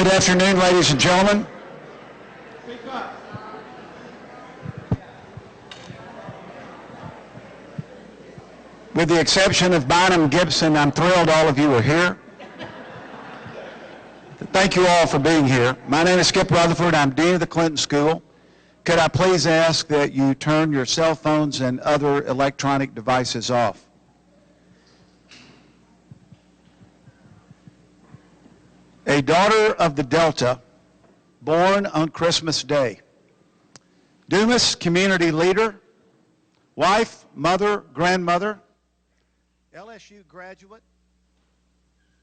Good afternoon, ladies and gentlemen. With the exception of Bynum Gibson, I'm thrilled all of you are here. Thank you all for being here. My name is Skip Rutherford. I'm Dean of the Clinton School. Could I please ask that you turn your cell phones and other electronic devices off? A daughter of the Delta, born on Christmas Day. Dumas community leader, wife, mother, grandmother, LSU graduate,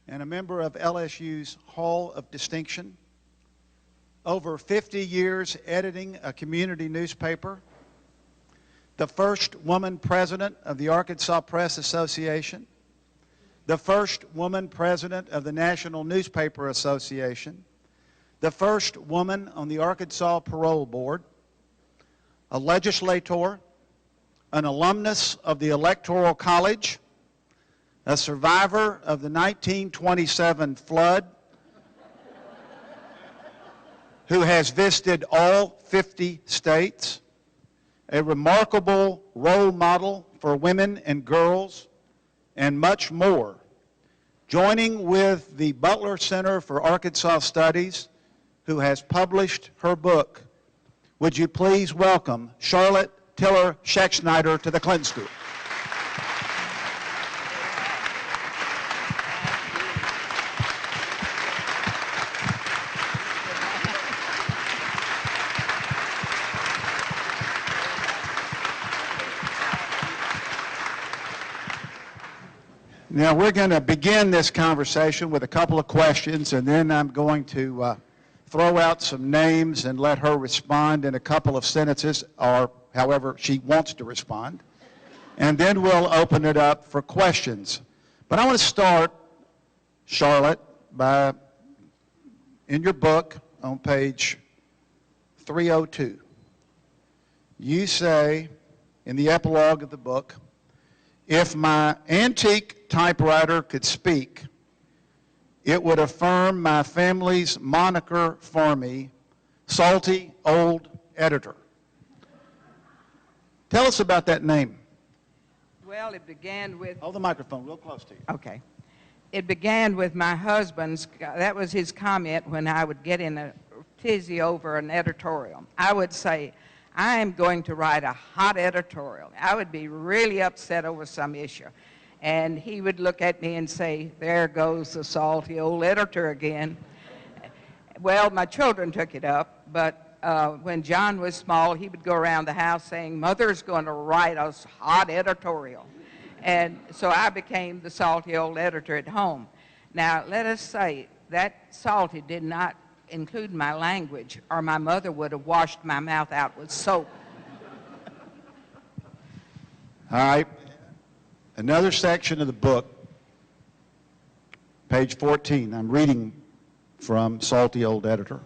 and a member of LSU's Hall of Distinction. Over 50 years editing a community newspaper. The first woman president of the Arkansas Press Association. The first woman president of the National Newspaper Association. The first woman on the Arkansas Parole Board. A legislator, an alumnus of the Electoral College, a survivor of the 1927 flood, who has visited all 50 states, a remarkable role model for women and girls, and much more. Joining with the Butler Center for Arkansas Studies, who has published her book, would you please welcome Charlotte Tillar Schexnayder to the Clinton School. Now we're going to begin this conversation with a couple of questions, and then I'm going to throw out some names and let her respond in a couple of sentences, or however she wants to respond. And then we'll open it up for questions. But I want to start, Charlotte, by, in your book on page 302, you say in the epilogue of the book, if my antique typewriter could speak, it would affirm my family's moniker for me, Salty Old Editor. Tell us about that name. Well, it began with... Hold the microphone real close to you. Okay. It began with my husband's, that was his comment when I would get in a tizzy over an editorial. I would say, I am going to write a hot editorial. I would be really upset over some issue. And he would look at me and say, there goes the salty old editor again. Well, my children took it up, but when John was small, he would go around the house saying, Mother's going to write a hot editorial. And so I became the salty old editor at home. Now, let us say that salty did not include my language, or my mother would have washed my mouth out with soap. All right. Another section of the book, page 14, I'm reading from Salty Old Editor.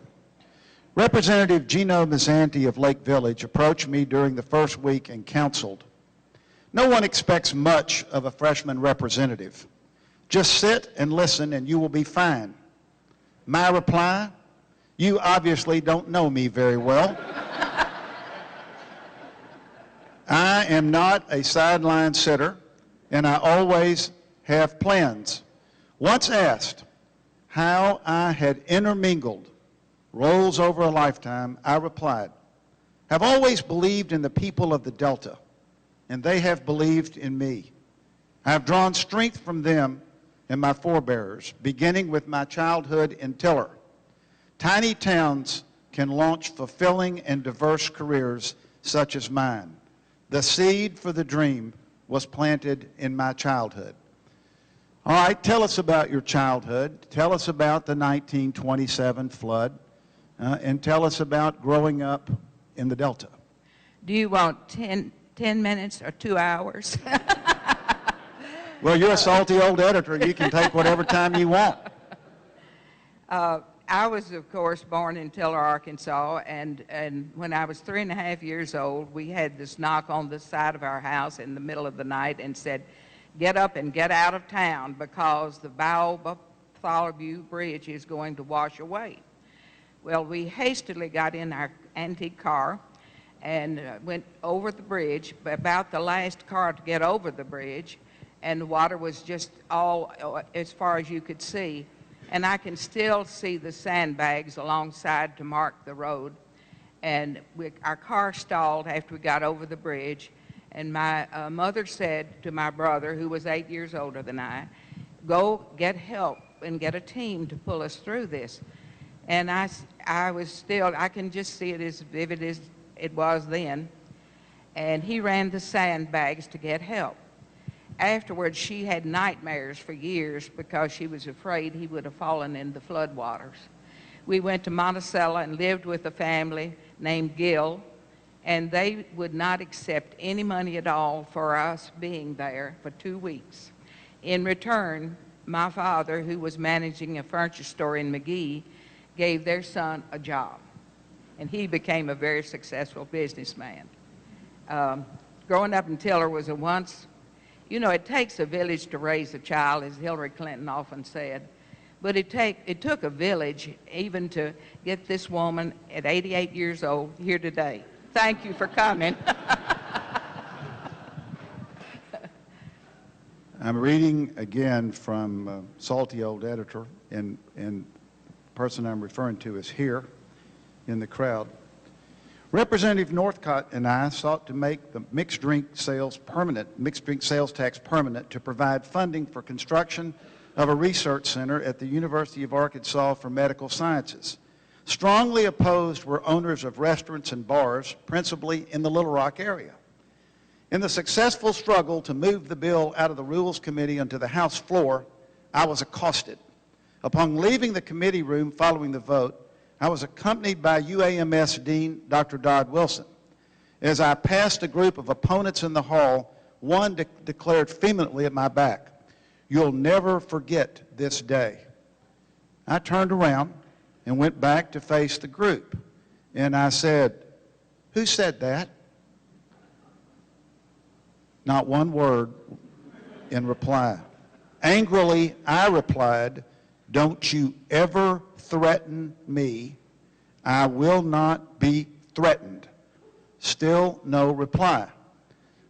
Representative Gino Mazzanti of Lake Village approached me during the first week and counseled, no one expects much of a freshman representative. Just sit and listen and you will be fine. My reply, you obviously don't know me very well. I am not a sideline sitter, and I always have plans. Once asked how I had intermingled roles over a lifetime, I replied, have always believed in the people of the Delta, and they have believed in me. I have drawn strength from them and my forebears, beginning with my childhood in Tillar. Tiny towns can launch fulfilling and diverse careers such as mine. The seed for the dream was planted in my childhood. All right, tell us about your childhood. Tell us about the 1927 flood, and tell us about growing up in the Delta. Do you want 10 minutes or 2 hours? Well, you're a salty old editor. You can take whatever time you want. I was, of course, born in Tillar, Arkansas, and when I was 3.5 years old, we had this knock on the side of our house in the middle of the night and said, get up and get out of town because the Baobab Bartholomew Bridge is going to wash away. Well, we hastily got in our antique car and went over the bridge, about the last car to get over the bridge, and the water was just all as far as you could see. And I can still see the sandbags alongside to mark the road. And our car stalled after we got over the bridge. And my mother said to my brother, who was 8 years older than I, go get help and get a team to pull us through this. And I was still, I can just see it as vivid as it was then. And he ran the sandbags to get help. Afterwards, she had nightmares for years because she was afraid he would have fallen in the floodwaters. We went to Monticello and lived with a family named Gill, and they would not accept any money at all for us being there for 2 weeks. In return, my father, who was managing a furniture store in McGee, gave their son a job, and he became a very successful businessman. Growing up in Tillar was a once, you know, it takes a village to raise a child, as Hillary Clinton often said, but it took a village even to get this woman at 88 years old here today. Thank you for coming. I'm reading again from Salty Old Editor, and the person I'm referring to is here in the crowd. Representative Northcott and I sought to make the mixed drink sales tax permanent to provide funding for construction of a research center at the University of Arkansas for Medical Sciences. Strongly opposed were owners of restaurants and bars, principally in the Little Rock area. In the successful struggle to move the bill out of the Rules Committee onto the House floor, I was accosted. Upon leaving the committee room following the vote, I was accompanied by UAMS Dean Dr. Dodd Wilson. As I passed a group of opponents in the hall, one declared vehemently at my back, "You'll never forget this day." I turned around and went back to face the group, and I said, "Who said that?" Not one word in reply. Angrily, I replied, "Don't you ever threaten me. I will not be threatened." Still no reply.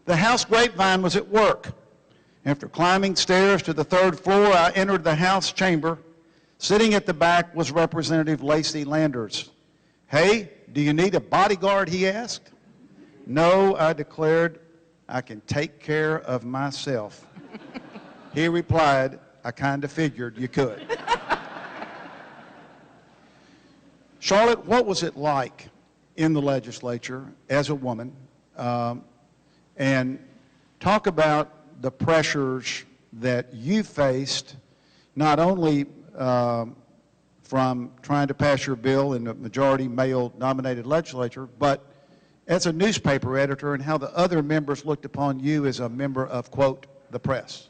The House grapevine was at work. After climbing stairs to the 3rd floor, I entered the House chamber. Sitting at the back was Representative Lacey Landers. "Hey, do you need a bodyguard?" he asked. "No," I declared, "I can take care of myself." He replied, "I kind of figured you could." Charlotte, what was it like in the legislature as a woman? And talk about the pressures that you faced, not only from trying to pass your bill in a majority male-dominated legislature, but as a newspaper editor, and how the other members looked upon you as a member of, quote, the press.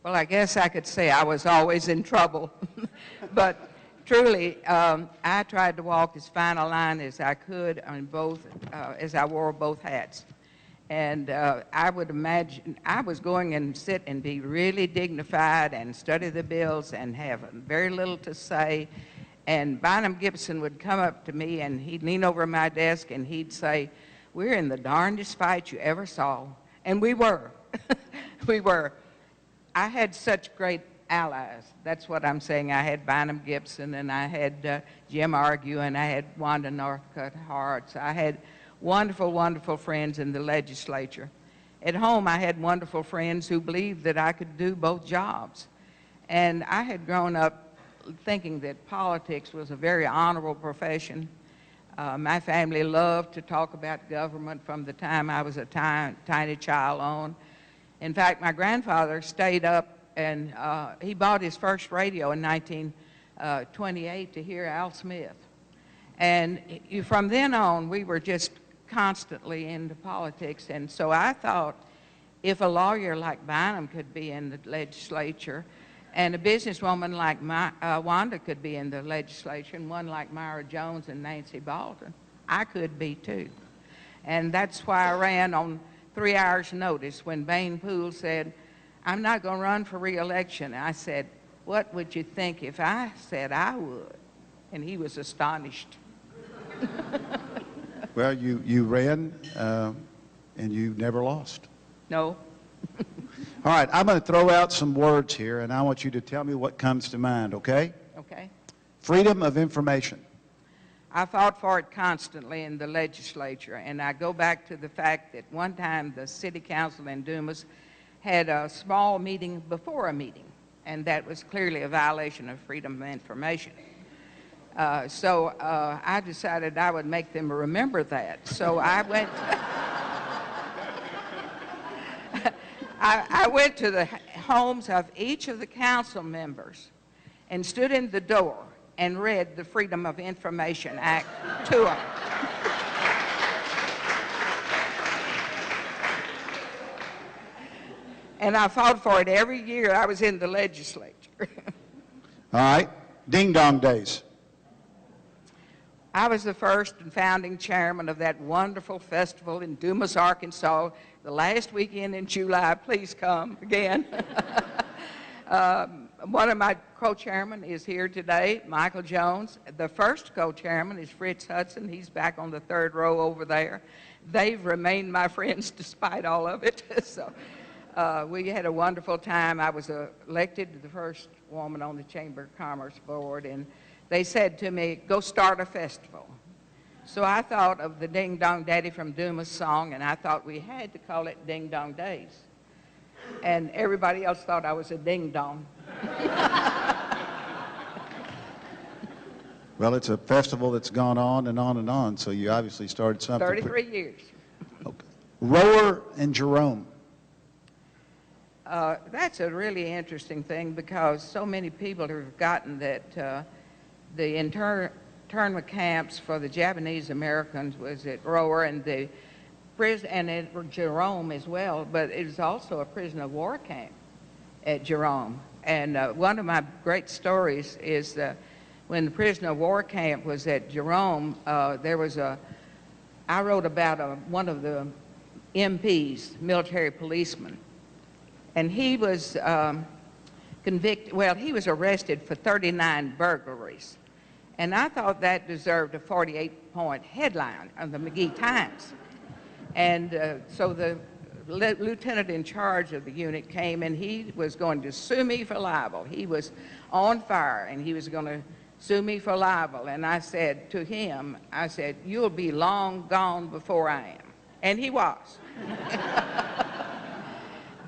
Well, I guess I could say I was always in trouble. But truly, I tried to walk as fine a line as I could on both, as I wore both hats. And I would imagine I was going and sit and be really dignified and study the bills and have very little to say. And Bynum Gibson would come up to me and he'd lean over my desk and he'd say, "We're in the darndest fight you ever saw." And we were. We were. I had such great allies. That's what I'm saying. I had Bynum Gibson, and I had Jim Argue, and I had Wanda Northcutt Hart. I had wonderful, wonderful friends in the legislature. At home, I had wonderful friends who believed that I could do both jobs. And I had grown up thinking that politics was a very honorable profession. My family loved to talk about government from the time I was a tiny child on. In fact, my grandfather stayed up and he bought his first radio in 1928 to hear Al Smith. And from then on, we were just constantly into politics. And so I thought if a lawyer like Bynum could be in the legislature, and a businesswoman like Wanda could be in the legislature, and one like Myra Jones and Nancy Baldwin, I could be too. And that's why I ran on 3 hours' notice when Bain Poole said, "I'm not going to run for re-election." I said, what would you think if I said I would? And he was astonished. Well, you ran, and you never lost. No. All right, I'm going to throw out some words here, and I want you to tell me what comes to mind, okay? Okay. Freedom of information. I fought for it constantly in the legislature, and I go back to the fact that one time the city council in Dumas had a small meeting before a meeting, and that was clearly a violation of freedom of information. So I decided I would make them remember that. So I went, I went to the homes of each of the council members and stood in the door and read the Freedom of Information Act to them. And I fought for it every year I was in the legislature. All right, Ding Dong Days. I was the first and founding chairman of that wonderful festival in Dumas, Arkansas, the last weekend in July. Please come again. One of my co-chairmen is here today, Michael Jones. The first co-chairman is Fritz Hudson. He's back on the third row over there. They've remained my friends despite all of it. So we had a wonderful time. I was elected the first woman on the Chamber of Commerce board, and they said to me, go start a festival. So I thought of the Ding Dong Daddy from Dumas song, and I thought we had to call it Ding Dong Days. And everybody else thought I was a ding dong. Well, it's a festival that's gone on and on and on, so you obviously started something. 33 years. Okay. Rower and Jerome. That's a really interesting thing because so many people have forgotten that the internment camps for the Japanese Americans was at Rower, and the prison, and at Jerome as well, but it was also a prisoner of war camp at Jerome. And one of my great stories is when the prisoner of war camp was at Jerome, there was I wrote about one of the MPs, military policeman, and he was convicted, well, he was arrested for 39 burglaries. And I thought that deserved a 48-point headline on the McGee Times. And so the lieutenant in charge of the unit came, and he was going to sue me for libel. He was on fire, and he was going to sue me for libel. And I said to him, I said, you'll be long gone before I am. And he was.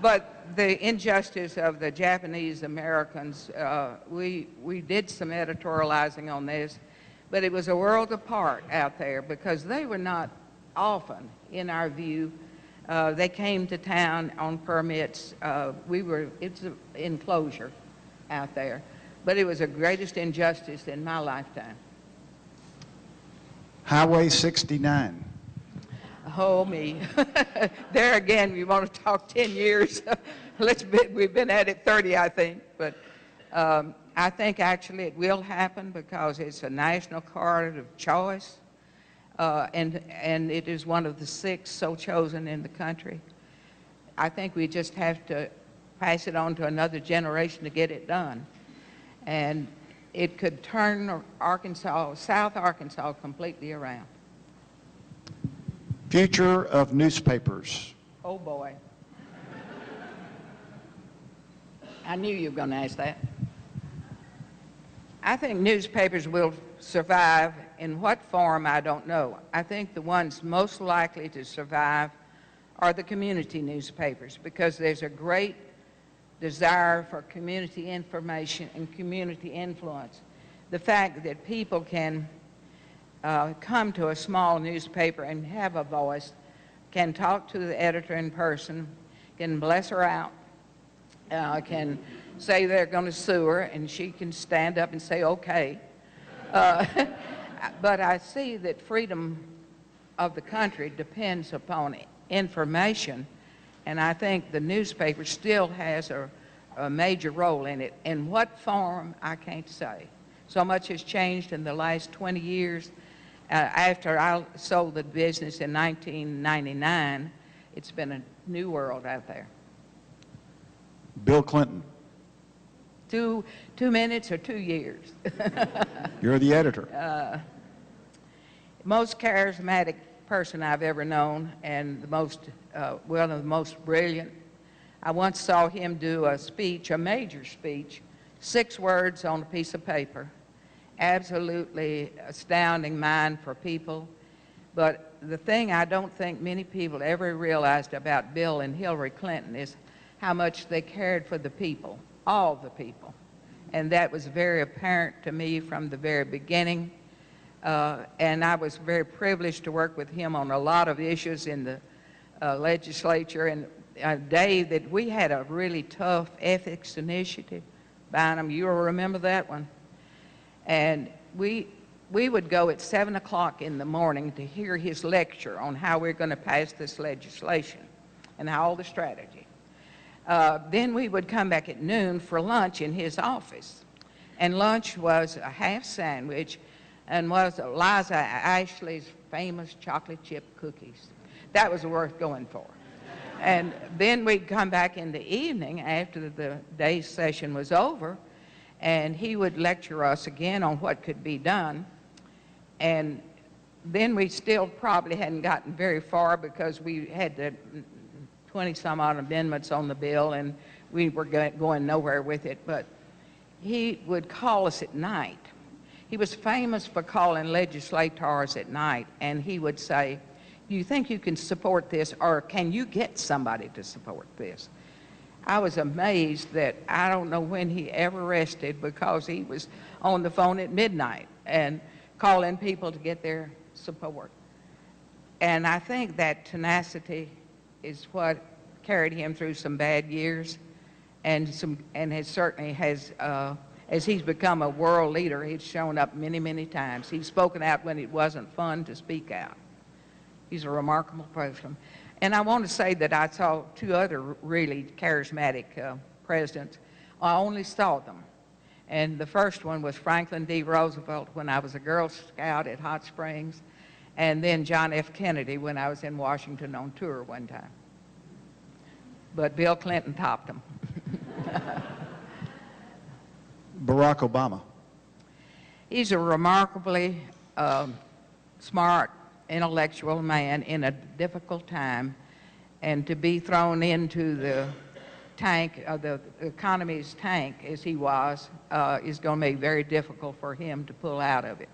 But the injustice of the Japanese Americans, we did some editorializing on this, but it was a world apart out there because they were not often, in our view. They came to town on permits. It's an enclosure out there, but it was the greatest injustice in my lifetime. Highway 69. Oh, me. There again, we want to talk 10 years. We've been at it 30, I think. But I think actually it will happen because it's a national corridor of choice. And it is one of the 6 so chosen in the country. I think we just have to pass it on to another generation to get it done. And it could turn Arkansas, South Arkansas, completely around. Future of newspapers. Oh, boy. I knew you were going to ask that. I think newspapers will survive. In what form, I don't know. I think the ones most likely to survive are the community newspapers because there's a great desire for community information and community influence. The fact that people can come to a small newspaper and have a voice, can talk to the editor in person, can bless her out, can say they're going to sue her, and she can stand up and say, okay. But I see that freedom of the country depends upon information, and I think the newspaper still has a major role in it. In what form, I can't say. So much has changed in the last 20 years. After I sold the business in 1999, it's been a new world out there. Bill Clinton. 2 minutes or 2 years. You're the editor. Most charismatic person I've ever known, and the most, one of the most brilliant. I once saw him do a speech, a major speech, 6 words on a piece of paper. Absolutely astounding mind for people. But the thing I don't think many people ever realized about Bill and Hillary Clinton is how much they cared for the people, all the people. And that was very apparent to me from the very beginning. And I was very privileged to work with him on a lot of issues in the legislature. And a day that we had a really tough ethics initiative, Bynum, you'll remember that one. And we would go at 7 o'clock in the morning to hear his lecture on how we're going to pass this legislation and all the strategy. Then we would come back at noon for lunch in his office. And lunch was a half sandwich and was Liza Ashley's famous chocolate chip cookies. That was worth going for. And then we'd come back in the evening after the day's session was over, and he would lecture us again on what could be done. And then we still probably hadn't gotten very far because we had the 20-some odd amendments on the bill, and we were going nowhere with it. But he would call us at night. He was famous for calling legislators at night, and he would say, "Do you think you can support this, or can you get somebody to support this?" I was amazed that I don't know when he ever rested, because he was on the phone at midnight and calling people to get their support. And I think that tenacity is what carried him through some bad years, and has certainly has, as he's become a world leader, he's shown up many, many times. He's spoken out when it wasn't fun to speak out. He's a remarkable person. And I want to say that I saw 2 other really charismatic presidents. I only saw them. And the first one was Franklin D. Roosevelt when I was a Girl Scout at Hot Springs, and then John F. Kennedy when I was in Washington on tour one time. But Bill Clinton topped him. Barack Obama. He's a remarkably smart, intellectual man in a difficult time, and to be thrown into the tank, the economy's tank as he was, is going to be very difficult for him to pull out of it.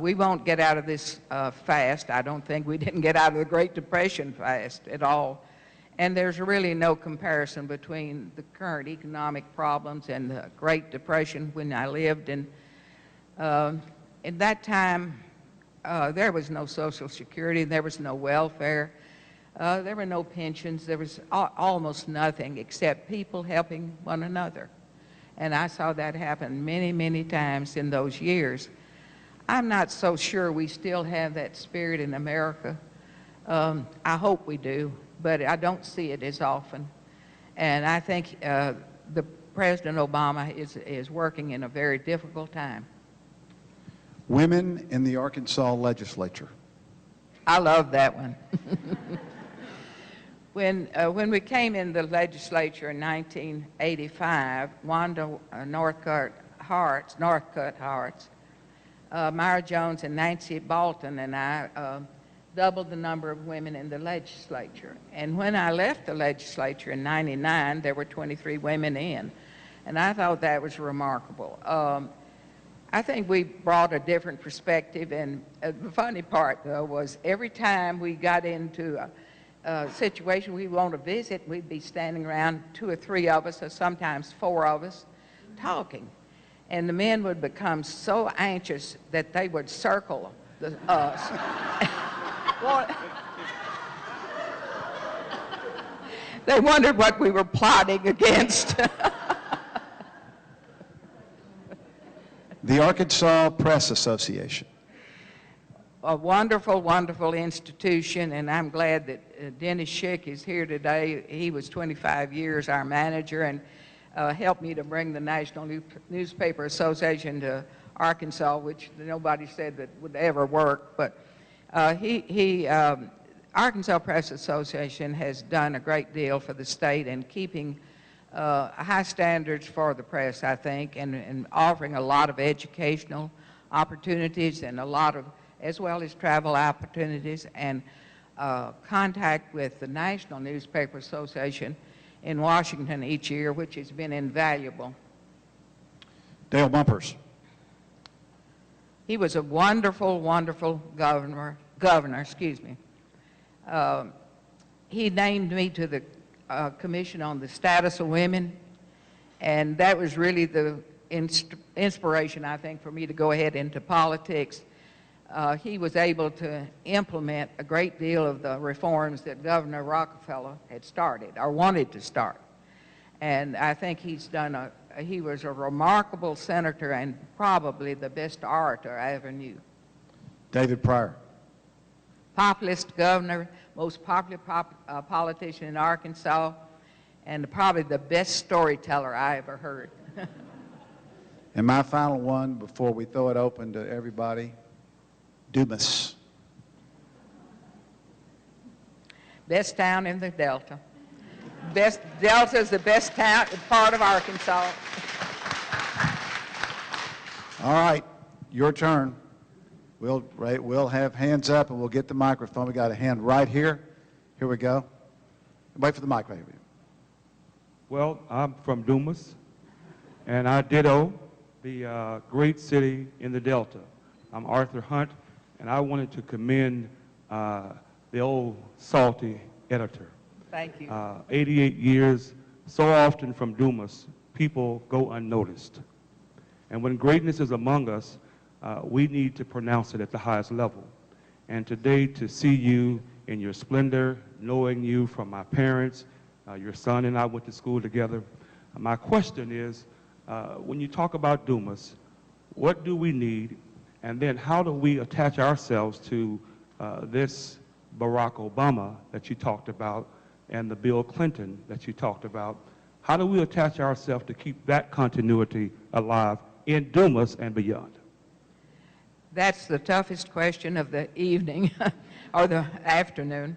We won't get out of this fast. I don't think we didn't get out of the Great Depression fast at all. And there's really no comparison between the current economic problems and the Great Depression when I lived. And in that time, there was no Social Security, there was no welfare, there were no pensions, there was almost nothing except people helping one another. And I saw that happen many, many times in those years. I'm not so sure we still have that spirit in America. I hope we do, but I don't see it as often. And I think the President Obama is working in a very difficult time. Women in the Arkansas legislature. I love that one. When we came in the legislature in 1985, Wanda Northcutt Harts, Myra Jones and Nancy Bolton and I doubled the number of women in the legislature. And when I left the legislature in '99, there were 23 women in. And I thought that was remarkable. I think we brought a different perspective, and the funny part, though, was every time we got into a situation we want to visit, we'd be standing around, 2 or 3 of us, or sometimes 4 of us, talking. And the men would become so anxious that they would circle us. They wondered what we were plotting against. The Arkansas Press Association. A wonderful, wonderful institution, and I'm glad that Dennis Schick is here today. He was 25 years our manager and helped me to bring the National Newspaper Association to Arkansas, which nobody said that would ever work. But Arkansas Press Association has done a great deal for the state in keeping high standards for the press, I think, and offering a lot of educational opportunities and a lot of, as well as travel opportunities and contact with the National Newspaper Association in Washington each year, which has been invaluable. Dale Bumpers. He was a wonderful, wonderful governor, excuse me. He named me to the Commission on the Status of Women, and that was really the inspiration, I think, for me to go ahead into politics. He was able to implement a great deal of the reforms that Governor Rockefeller had started or wanted to start. And I think he was a remarkable senator and probably the best orator I ever knew. David Pryor. Populist governor, most popular politician in Arkansas, and probably the best storyteller I ever heard. And my final one before we throw it open to everybody, Dumas. Best town in the Delta. Delta is the best town, part of Arkansas. All right, your turn. We'll have hands up and we'll get the microphone. We got a hand right here. Here we go. Wait for the mic. Well, I'm from Dumas, and I ditto the great city in the Delta. I'm Arthur Hunt, and I wanted to commend the old salty editor. Thank you. 88 years, so often from Dumas, people go unnoticed. And when greatness is among us, we need to pronounce it at the highest level. And today, to see you in your splendor, knowing you from my parents, your son and I went to school together. My question is, when you talk about Dumas, what do we need? And then how do we attach ourselves to this Barack Obama that you talked about and the Bill Clinton that you talked about? How do we attach ourselves to keep that continuity alive in Dumas and beyond? That's the toughest question of the evening or the afternoon.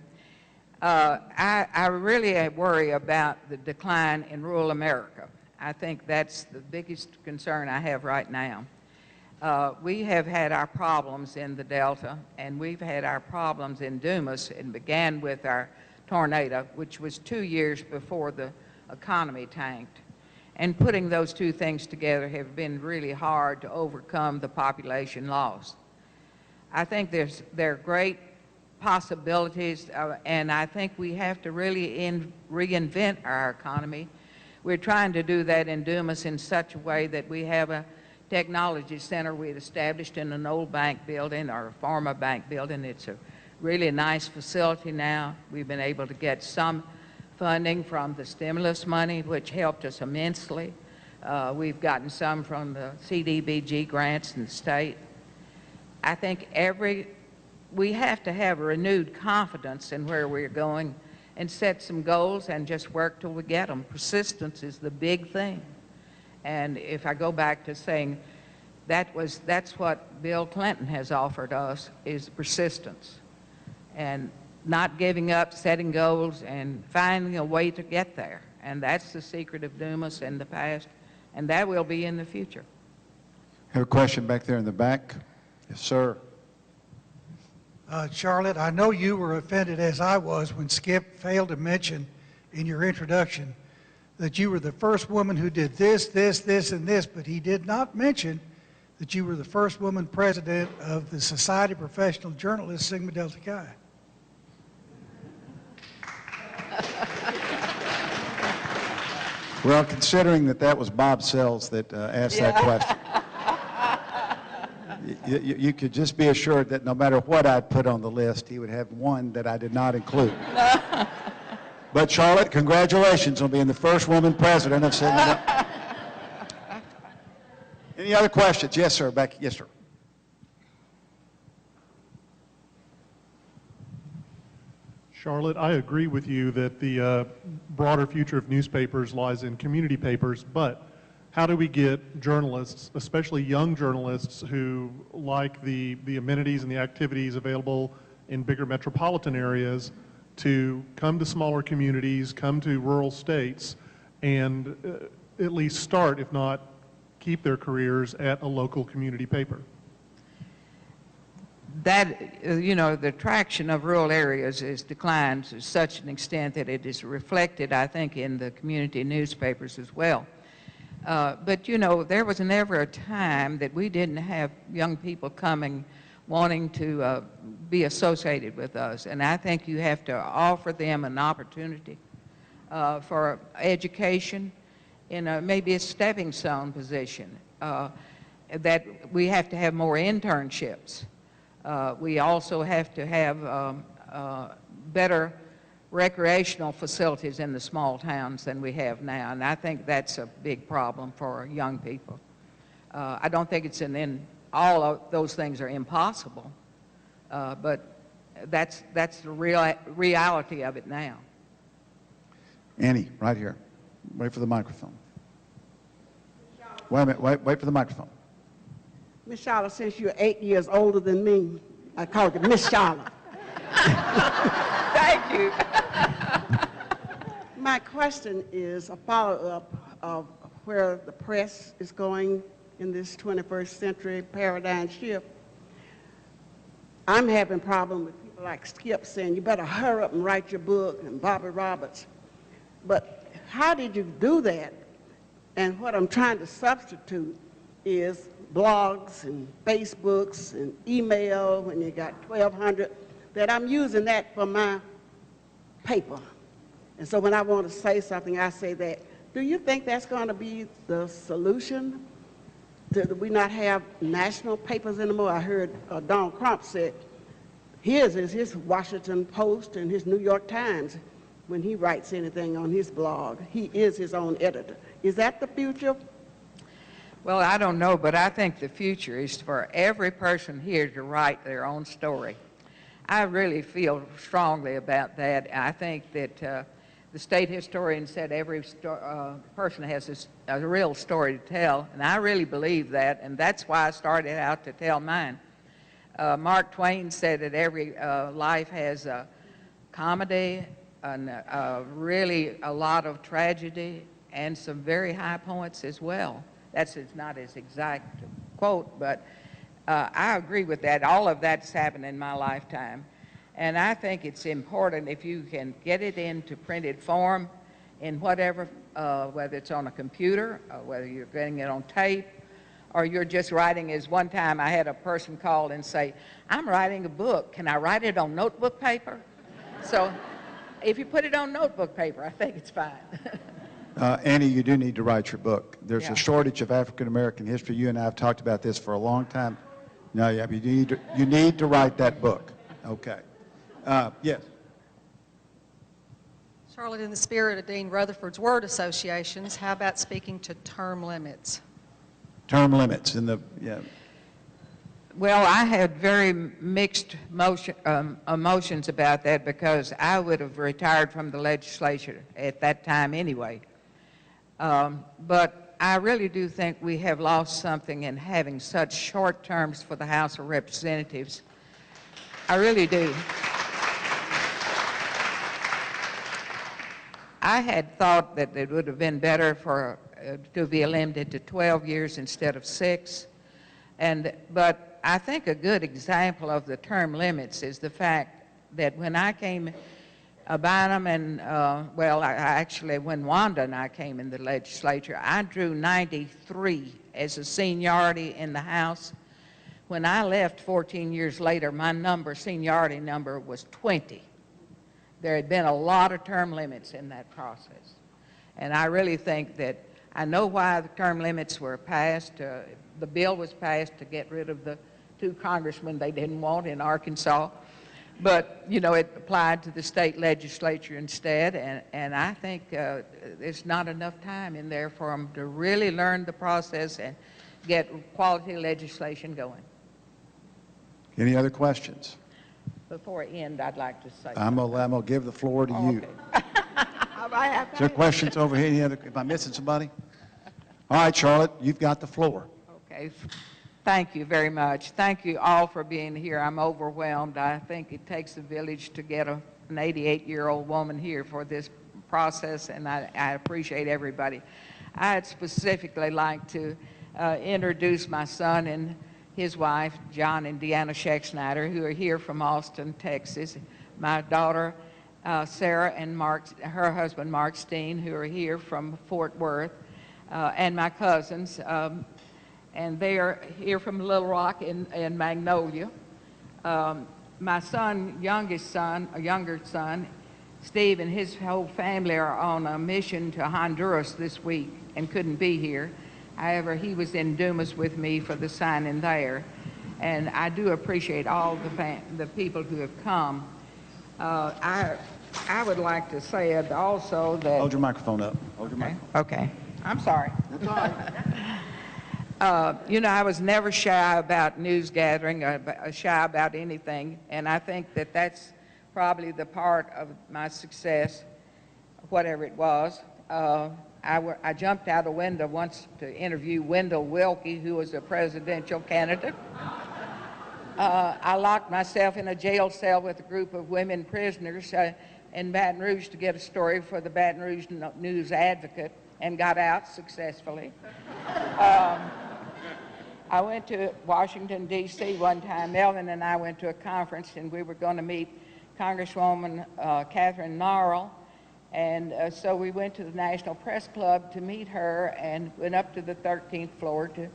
I really worry about the decline in rural America. I think that's the biggest concern I have right now. We have had our problems in the Delta, and we've had our problems in Dumas. It began with our tornado, which was 2 years before the economy tanked. And putting those two things together have been really hard to overcome the population loss. I think there are great possibilities, and I think we have to really reinvent our economy. We're trying to do that in Dumas in such a way that we have a technology center we had established in an old bank building or a former bank building. It's a really nice facility now. We've been able to get some funding from the stimulus money, which helped us immensely. We've gotten some from the CDBG grants in the state. I think we have to have a renewed confidence in where we're going and set some goals and just work till we get them. Persistence is the big thing. And if I go back to saying that's what Bill Clinton has offered us, is persistence. And not giving up, setting goals, and finding a way to get there. And that's the secret of Dumas in the past, and that will be in the future. Have a question back there in the back. Yes, sir. Charlotte, I know you were offended, as I was, when Skip failed to mention in your introduction that you were the first woman who did this, this, this, and this, but he did not mention that you were the first woman president of the Society of Professional Journalists, Sigma Delta Chi. Well, considering that was Bob Sells that asked that question, you could just be assured that no matter what I put on the list, he would have one that I did not include. But Charlotte, congratulations on being the first woman president of Sigma. Any other questions? Yes, sir. Back. Yes, sir. Charlotte, I agree with you that the broader future of newspapers lies in community papers, but how do we get journalists, especially young journalists who like the amenities and the activities available in bigger metropolitan areas, to come to smaller communities, come to rural states, and at least start, if not keep their careers at a local community paper? That, the traction of rural areas has declined to such an extent that it is reflected, I think, in the community newspapers as well. But, there was never a time that we didn't have young people coming wanting to be associated with us. And I think you have to offer them an opportunity for education in maybe a stepping stone position, that we have to have more internships. We also have to have better recreational facilities in the small towns than we have now, and I think that's a big problem for young people. I don't think it's all of those things are impossible, but that's the reality of it now. Annie, right here. Wait for the microphone. Wait a minute, wait for the microphone. Miss Charlotte, since you're 8 years older than me, I call you Miss Charlotte. Thank you. My question is a follow-up of where the press is going in this 21st century paradigm shift. I'm having a problem with people like Skip saying, you better hurry up and write your book, and Bobby Roberts. But how did you do that? And what I'm trying to substitute is blogs and Facebooks and email when you got 1,200, that I'm using that for my paper. And so when I want to say something, I say that. Do you think that's going to be the solution? Do we not have national papers anymore? I heard Donald Trump said his is his Washington Post and his New York Times. When he writes anything on his blog, he is his own editor. Is that the future? Well, I don't know, but I think the future is for every person here to write their own story. I really feel strongly about that. I think that the state historian said every person has a real story to tell, and I really believe that, and that's why I started out to tell mine. Mark Twain said that every life has a comedy, and really a lot of tragedy, and some very high points as well. That's not his exact quote, but I agree with that. All of that's happened in my lifetime. And I think it's important if you can get it into printed form in whatever, whether it's on a computer, or whether you're getting it on tape, or you're just writing. As one time I had a person call and say, I'm writing a book. Can I write it on notebook paper? So if you put it on notebook paper, I think it's fine. Annie, you do need to write your book. There's Yeah. a shortage of African-American history. You and I have talked about this for a long time. No, yeah, but you need to write that book. Okay. Yes. Charlotte, in the spirit of Dean Rutherford's word associations, how about speaking to term limits? Term limits in the, yeah. Well, I had very mixed emotions about that, because I would have retired from the legislature at that time anyway. But I really do think we have lost something in having such short terms for the House of Representatives. I really do. I had thought that it would have been better for to be limited to 12 years instead of 6. But I think a good example of the term limits is the fact that when I came, Bynum and, actually when Wanda and I came in the legislature, I drew 93 as a seniority in the House. When I left 14 years later, my seniority number was 20. There had been a lot of term limits in that process. And I really think that, I know why the term limits were passed. The bill was passed to get rid of the 2 congressmen they didn't want in Arkansas. But, it applied to the state legislature instead. And I think there's not enough time in there for them to really learn the process and get quality legislation going. Any other questions? Before I end, I'd like to say I'm gonna give the floor to you. Okay. Is there questions over here? Any other? Am I missing somebody? All right, Charlotte, you've got the floor. Okay. Thank you very much. Thank you all for being here. I'm overwhelmed. I think it takes a village to get an 88-year-old woman here for this process, and I appreciate everybody. I'd specifically like to introduce my son and his wife, John and Deanna Schexnayder, who are here from Austin, Texas. My daughter, Sarah, and her husband, Mark Steen, who are here from Fort Worth, and my cousins, and they are here from Little Rock and Magnolia. My younger son, Steve, and his whole family are on a mission to Honduras this week and couldn't be here. However, he was in Dumas with me for the signing there. And I do appreciate all the people who have come. I would like to say it also that... Hold your microphone up. Hold your microphone. Okay. I'm sorry. That's all right. You know, I was never shy about news gathering, or shy about anything, and I think that that's probably the part of my success, whatever it was. I jumped out a window once to interview Wendell Willkie, who was a presidential candidate. I locked myself in a jail cell with a group of women prisoners in Baton Rouge to get a story for the Baton Rouge News Advocate, and got out successfully. I went to Washington, D.C. one time. Melvin and I went to a conference, and we were going to meet Congresswoman Catherine Narl. And so we went to the National Press Club to meet her and went up to the 13th floor to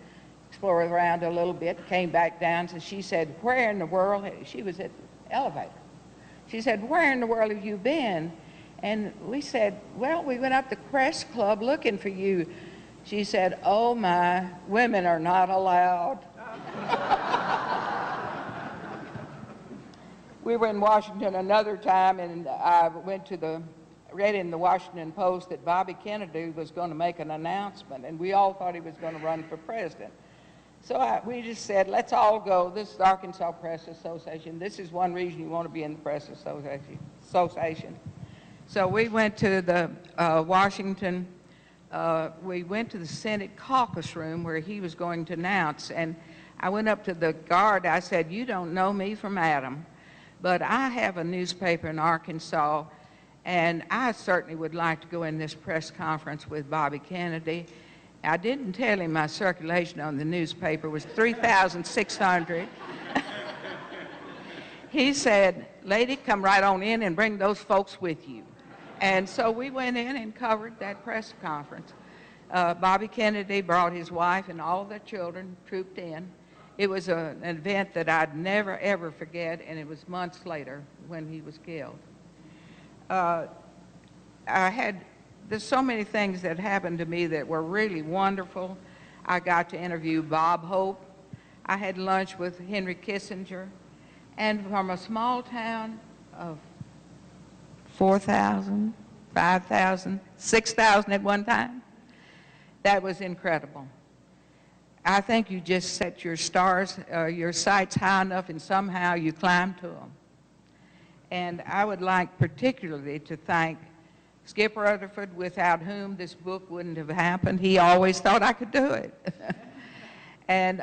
explore around a little bit, came back down. So she said, where in the world, she was at the elevator. She said, where in the world have you been? And we said, well, we went up to the press club looking for you. She said, oh my, women are not allowed. We were in Washington another time, and I read in the Washington Post that Bobby Kennedy was going to make an announcement, and we all thought he was going to run for president. So we just said, let's all go. This is the Arkansas Press Association. This is one reason you want to be in the Press Association. So we went to the Washington, we went to the Senate caucus room where he was going to announce, and I went up to the guard. I said, you don't know me from Adam, but I have a newspaper in Arkansas, and I certainly would like to go in this press conference with Bobby Kennedy. I didn't tell him my circulation on the newspaper was 3,600. He said, lady, come right on in and bring those folks with you. And so we went in and covered that press conference. Bobby Kennedy brought his wife and all their children, trooped in. It was an event that I'd never, ever forget, and it was months later when he was killed. There's so many things that happened to me that were really wonderful. I got to interview Bob Hope. I had lunch with Henry Kissinger. And from a small town of 4,000, 5,000, 6,000 at one time, that was incredible. I think you just set your your sights high enough, and somehow you climb to them. And I would like particularly to thank Skip Rutherford, without whom this book wouldn't have happened. He always thought I could do it. And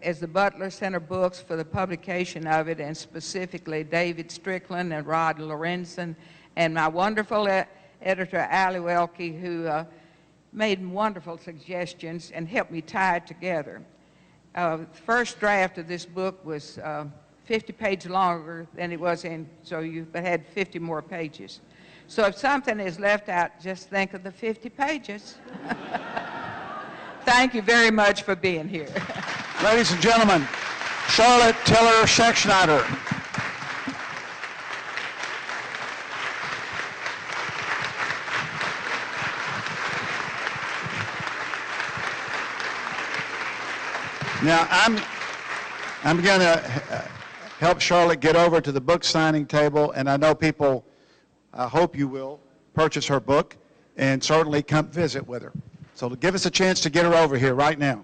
as the Butler Center books for the publication of it, and specifically David Strickland and Rod Lorenzen, and my wonderful editor, Allie Welke, who made wonderful suggestions and helped me tie it together. The first draft of this book was 50 pages longer than it was in, so you had 50 more pages. So if something is left out, just think of the 50 pages. Thank you very much for being here. Ladies and gentlemen, Charlotte Tillar Schexnayder. Now, I'm going to help Charlotte get over to the book signing table, and I know people, I hope you will, purchase her book and certainly come visit with her. So give us a chance to get her over here right now.